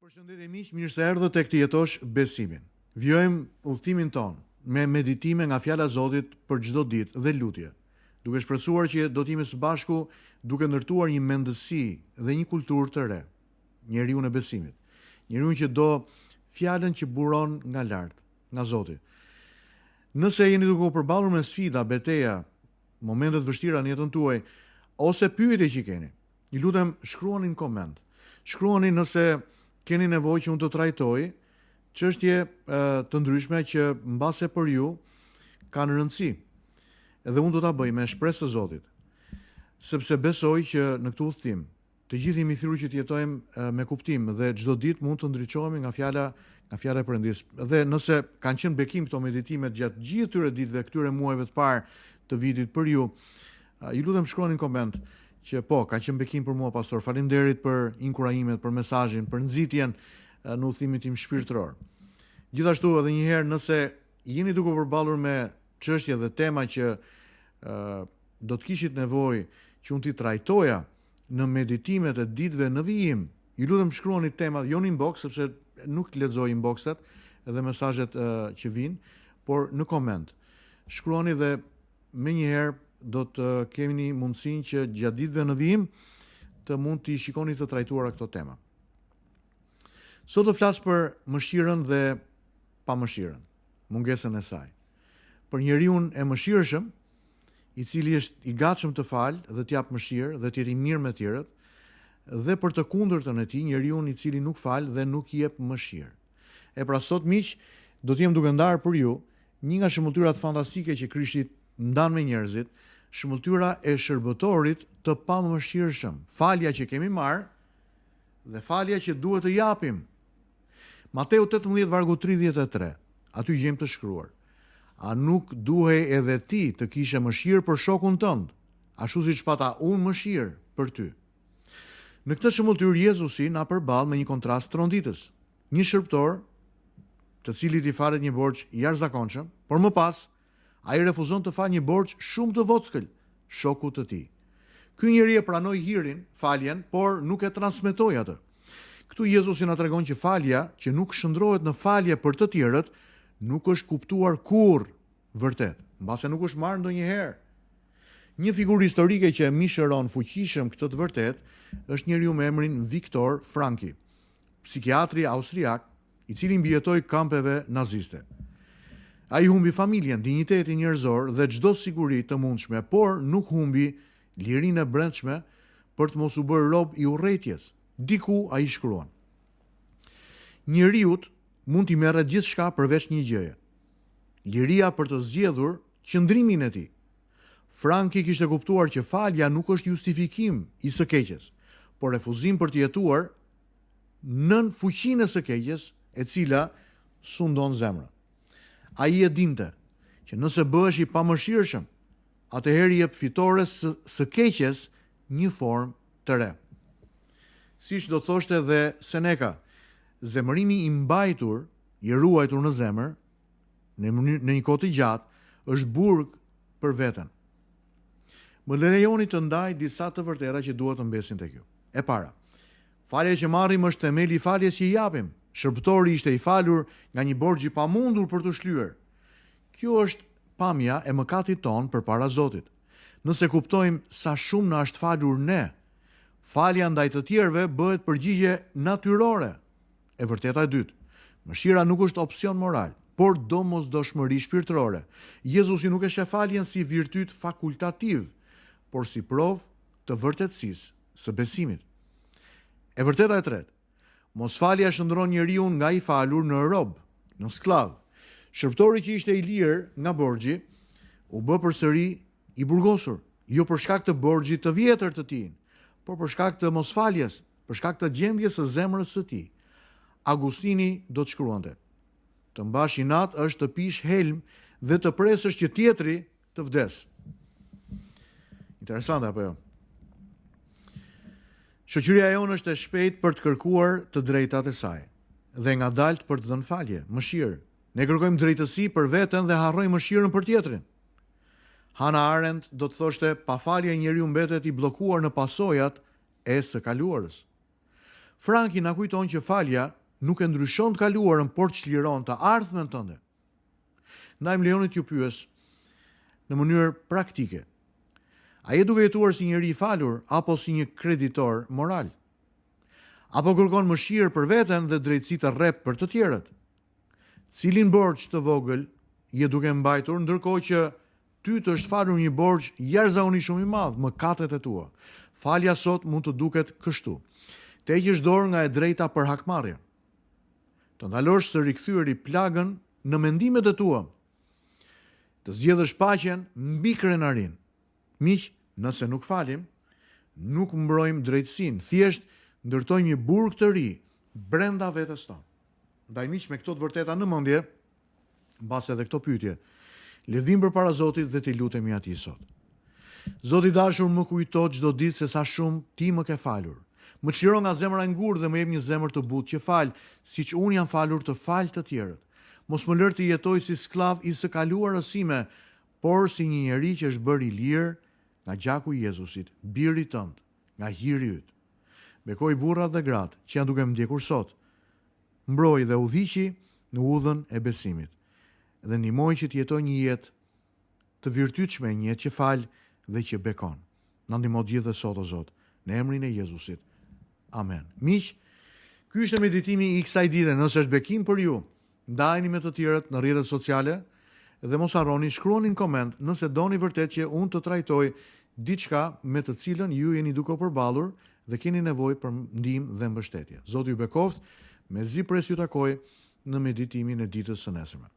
Përshëndetje miq, mirë se erdhët tek Të jetosh besimin. Vjojmë udhtimin ton me meditime nga fjala e Zotit për çdo ditë dhe lutje, duke shpresuar që do të jemi së bashku duke ndërtuar një mendësi dhe një kulturë të re, njeriu e besimit. Njeriu që do fjalën që buron nga lart, nga Zoti. Nëse jeni duke u përballur me sfida, betejë, momente të vështira në jetën tuaj ose pyetje që keni, ju lutem shkruani në koment. Shkruani nëse keni nevojë që unë të trajtoj çështje të ndryshme që mbase për ju kanë rëndësi. Edhe unë do ta bëj me shpresë të Zotit. Sepse besoj që në këtë udhtim të gjithë jemi thirrur që të jetojmë me kuptim dhe çdo ditë mund të ndriçohemi nga fjala e Perëndis. Dhe nëse kanë qenë bekim këto meditime gjatë gjithë këtyre ditëve, këtyre muajve të parë të vitit për ju, ju lutem shkruani në koment që po, ka qenë bekim për mua, pastor. Faleminderit për inkurajimet, për mesazhin, për nxitjen në udhimin tim shpirtëror. Gjithashtu edhe një herë, nëse jeni duke përballur me çështje dhe tema që do të kishit nevojë që unë t'i trajtoja në meditimet e ditëve në vijim, ju lutem shkruani temat, jo në inbox, sepse nuk lexoj inboxet edhe mesazhet që vijnë, por në koment. Shkruani dhe menjëherë do të kemi mundësinë që gjatë ditëve në vijim të mund t'i shikoni të trajtuara këto tema. Sot do flas për mëshirën dhe pamëshirën, mungesën e saj. Për njeriu e mëshirshëm, i cili është i gatshëm të falë dhe të jap mëshirë dhe të jetë i mirë me të tjerët, dhe për të kundërtën e tij, njeriu i cili nuk fal dhe nuk i jep mëshirë. Pra sot miq, do të jem duke ndarë për ju një nga shëmbulltyrat fantastike që Krishti ndan me njerëzit, shëmbulltyra e shërbëtorit të pamëshirshëm, falja që kemi marrë dhe falja që duhet të japim. Mateu 18 vargu 33, aty gjejmë të shkruar: a nuk duhej edhe ti të kishe mëshirë për shokun tënd, ashtu siç pata unë mëshirë për ty? Në këtë shëmbulltyrë Jezusi na përball me një kontrast tronditës. Një shërbëtor, të cilit i falet një borxh i jashtëzakonshëm, por më pas ai refuzon të falë një borxh shumë të vockël shokut të tij. Ky njeri e pranoi hirin, faljen, por nuk e transmetoi atë. Këtu Jezusi na tregon që falja që nuk shndrohet në falje për të tjerët nuk është kuptuar kurrë vërtet, mbase nuk është marrë ndonjëherë. Një figurë historike që e mishëron fuqishëm këtë të vërtet është njeriu me emrin Viktor Frankl, psikiatri austriak, i cili mbijetoi kampeve naziste. Ai humbi familjen, dinjitetin njerëzor dhe çdo siguri të mundshme, por nuk humbi lirinë e brendshme për të mos u bërë rob i urrëties. Diku ai shkruan: njeriu mund t'i merret gjithçka përveç një gjëje: liria për të zgjedhur qëndrimin e tij. Frankl kishte kuptuar që falja nuk është justifikim i së keqes, por refuzim për të jetuar nën fuqinë e së keqes, e cila sundon zemrën. Ai e dinte që nëse bëhesh i pamëshirshëm, atëherë jep fitores së keqes një formë të re. Siç do thoshte edhe Seneca, zemërimi i mbajtur, i ruajtur në zemër, në një kohë të gjatë, është burg për veten. Më lejoni të ndaj disa të vërteta që duhet të mbesin tek ju. E para, falja që marrim është themeli i faljes që i japim. Shërbëtori ishte i falur nga një borxh i pamundur për të shlyer. Kjo është pamja e mëkatit ton përpara Zotit. Nëse kuptojmë sa shumë na është falur ne, falja ndaj të tjerëve bëhet përgjigje natyrore. E vërteta e dytë, mëshira nuk është opsion moral, por domosdoshmëri shpirtërore. Jezusi nuk e sheh faljen si virtyt fakultativ, por si provë të vërtetësisë së besimit. E vërteta e tretë, mosfalja shndron njeriu nga i falur në rob, në sklav. Shërbëtori që ishte i lirë nga borxhi u bë përsëri i burgosur, jo për shkak të borxhit të vjetër të tij, por për shkak të mosfaljes, për shkak të gjendjes së zemrës së tij. Agustini do të shkruante: të mbash inat është të pish helm dhe të presësh që tjetri të vdes. Interesante apo jo? Shoqëria jonë është e shpejtë për të kërkuar të drejtat e saj dhe ngadalt për të dhënë falje, mëshirë. Ne kërkojmë drejtësi për veten dhe harrojmë mëshirën për tjetrin. Hannah Arendt do të thoshte, pa falje njeriu mbetet i bllokuar në pasojat e së kaluarës. Franki na kujton që falja nuk e ndryshon të kaluarën, por çliron të ardhmen tënde. Ndaj më lejoni t'ju pyes në mënyrë praktike. A je duke jetuar si njëri i falur apo si një kreditor moral? Apo kërkon mëshirë për veten dhe drejtësi të rrep për të tjerët? Cilin borxh të vogël je duke mbajtur ndërkohë që ty të është falur një borxh jashtëzakonisht shumë i madh, mëkatet e tua? Falja sot mund të duket kështu: të heqësh dorë nga e drejta për hakmarrje, të ndalosh së rikthyeri plagën në mendimet e tua, të zgjedhësh paqen mbi krenarin. Miq, nëse nuk falim, nuk mbrojmë drejtësinë, thjesht ndërtojmë një burg të ri brenda vetes tonë. Ndaj miq, me këto të vërteta në mendje, mbas edhe këto pyetje, le vim përpara Zotit dhe t'i lutemi atij sot. Zoti i dashur, më kujto çdo ditë se sa shumë ti më ke falur. Më çliro nga zemra e ngurë dhe më jep një zemër të butë që fal, siç unë jam falur të fal të tjerët. Mos më lër të jetoj si sklav i së kaluarës sime, por si një njeri që është bërë i lirë nga gjaku i Jezusit, birit tënd, nga hiri yt. Bekoj burrat dhe gratë që janë duke më ndjekur sot. Mbroj dhe udhëhiqi në udhën e besimit. Dhe ndihmoj që të jetoj një jetë të virtytshme, një jetë që fal dhe që bekon. Na ndihmo gjithë sot o Zot, në emrin e Jezusit. Amen. Miq, ky është meditimi i kësaj dite. Nëse është bekim për ju, ndajeni me të tjerët në rrjetet sociale dhe mos harroni shkruani në koment nëse doni vërtet që unë të trajtoj diçka me të cilën ju jeni duke u përballur dhe keni nevojë për ndihmë dhe mbështetje. Zoti ju bekoft, mezi pres ju takoj në meditimin e ditës së nesërme.